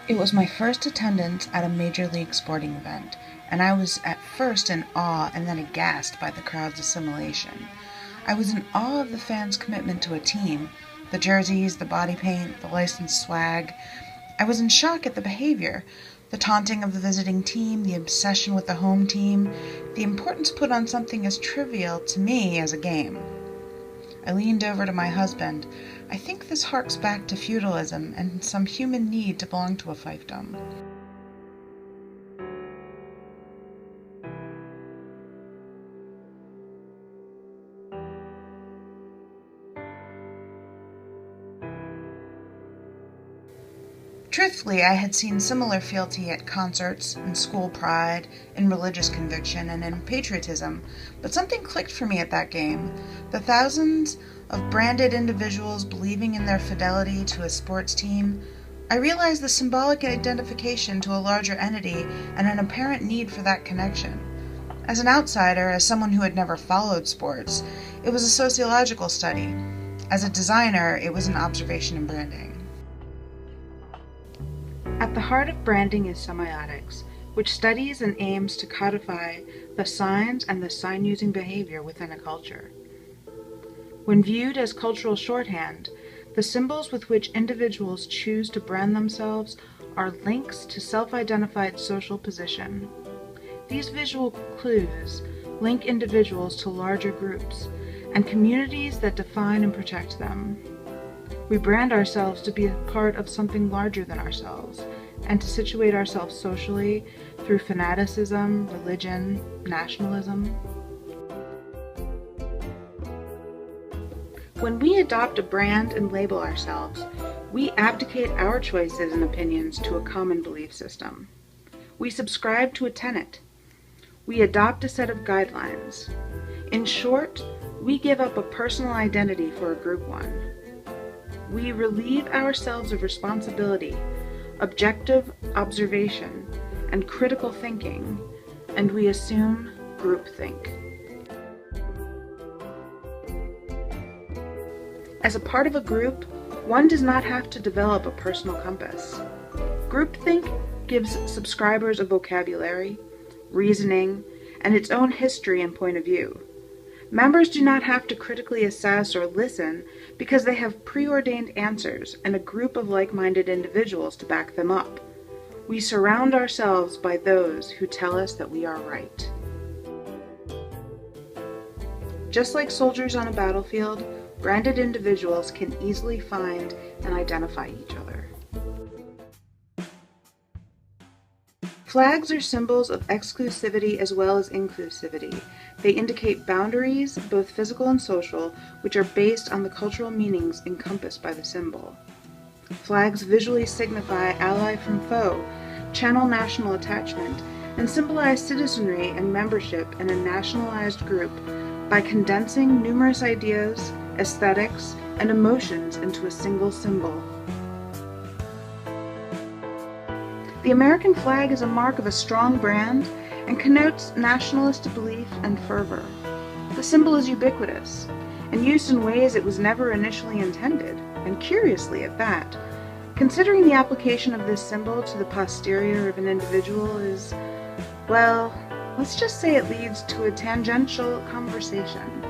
It was my first attendance at a major league sporting event, and I was at first in awe and then aghast by the crowd's assimilation. I was in awe of the fans' commitment to a team, the jerseys, the body paint, the licensed swag. I was in shock at the behavior, the taunting of the visiting team, the obsession with the home team, the importance put on something as trivial to me as a game. I leaned over to my husband. I think this harks back to feudalism and some human need to belong to a fiefdom. Truthfully, I had seen similar fealty at concerts, in school pride, in religious conviction, and in patriotism, but something clicked for me at that game. The thousands of branded individuals believing in their fidelity to a sports team, I realized the symbolic identification to a larger entity and an apparent need for that connection. As an outsider, as someone who had never followed sports, it was a sociological study. As a designer, it was an observation in branding. At the heart of branding is semiotics, which studies and aims to codify the signs and the sign-using behavior within a culture. When viewed as cultural shorthand, the symbols with which individuals choose to brand themselves are links to self-identified social position. These visual clues link individuals to larger groups and communities that define and protect them. We brand ourselves to be a part of something larger than ourselves, and to situate ourselves socially through fanaticism, religion, nationalism. When we adopt a brand and label ourselves, we abdicate our choices and opinions to a common belief system. We subscribe to a tenet. We adopt a set of guidelines. In short, we give up a personal identity for a group one. We relieve ourselves of responsibility, objective observation, and critical thinking, and we assume groupthink. As a part of a group, one does not have to develop a personal compass. Groupthink gives subscribers a vocabulary, reasoning, and its own history and point of view. Members do not have to critically assess or listen because they have preordained answers and a group of like-minded individuals to back them up. We surround ourselves by those who tell us that we are right. Just like soldiers on a battlefield, branded individuals can easily find and identify each other. Flags are symbols of exclusivity as well as inclusivity. They indicate boundaries, both physical and social, which are based on the cultural meanings encompassed by the symbol. Flags visually signify ally from foe, channel national attachment, and symbolize citizenry and membership in a nationalized group by condensing numerous ideas, aesthetics, and emotions into a single symbol. The American flag is a mark of a strong brand and connotes nationalist belief and fervor. The symbol is ubiquitous and used in ways it was never initially intended, and curiously at that. Considering the application of this symbol to the posterior of an individual is, well, let's just say it leads to a tangential conversation.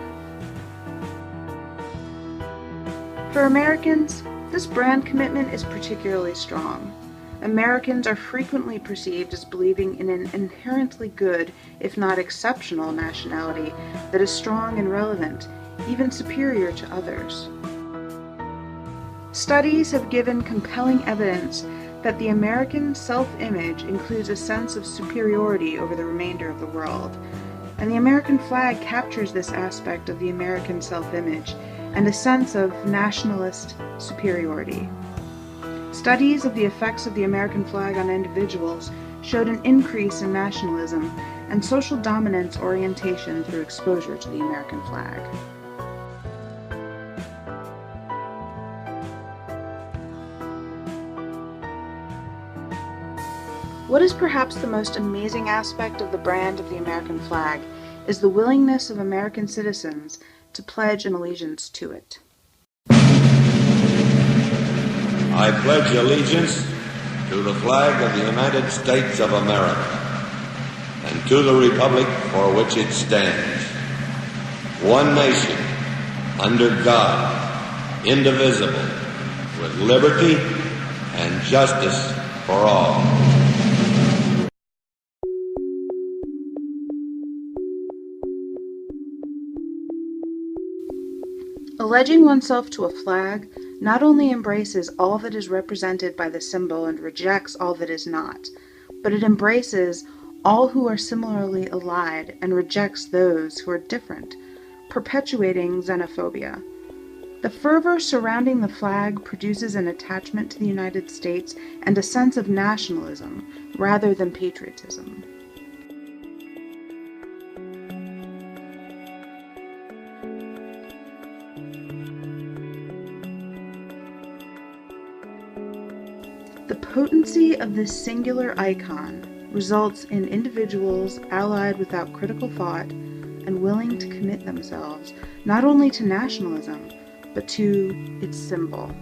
For Americans, this brand commitment is particularly strong. Americans are frequently perceived as believing in an inherently good, if not exceptional, nationality that is strong and relevant, even superior to others. Studies have given compelling evidence that the American self-image includes a sense of superiority over the remainder of the world, and the American flag captures this aspect of the American self-image and a sense of nationalist superiority. Studies of the effects of the American flag on individuals showed an increase in nationalism and social dominance orientation through exposure to the American flag. What is perhaps the most amazing aspect of the brand of the American flag is the willingness of American citizens to pledge an allegiance to it. I pledge allegiance to the flag of the United States of America and to the republic for which it stands, one nation, under God, indivisible, with liberty and justice for all. Alleging oneself to a flag not only embraces all that is represented by the symbol and rejects all that is not, but it embraces all who are similarly allied and rejects those who are different, perpetuating xenophobia. The fervor surrounding the flag produces an attachment to the United States and a sense of nationalism rather than patriotism. The potency of this singular icon results in individuals allied without critical thought and willing to commit themselves not only to nationalism, but to its symbol.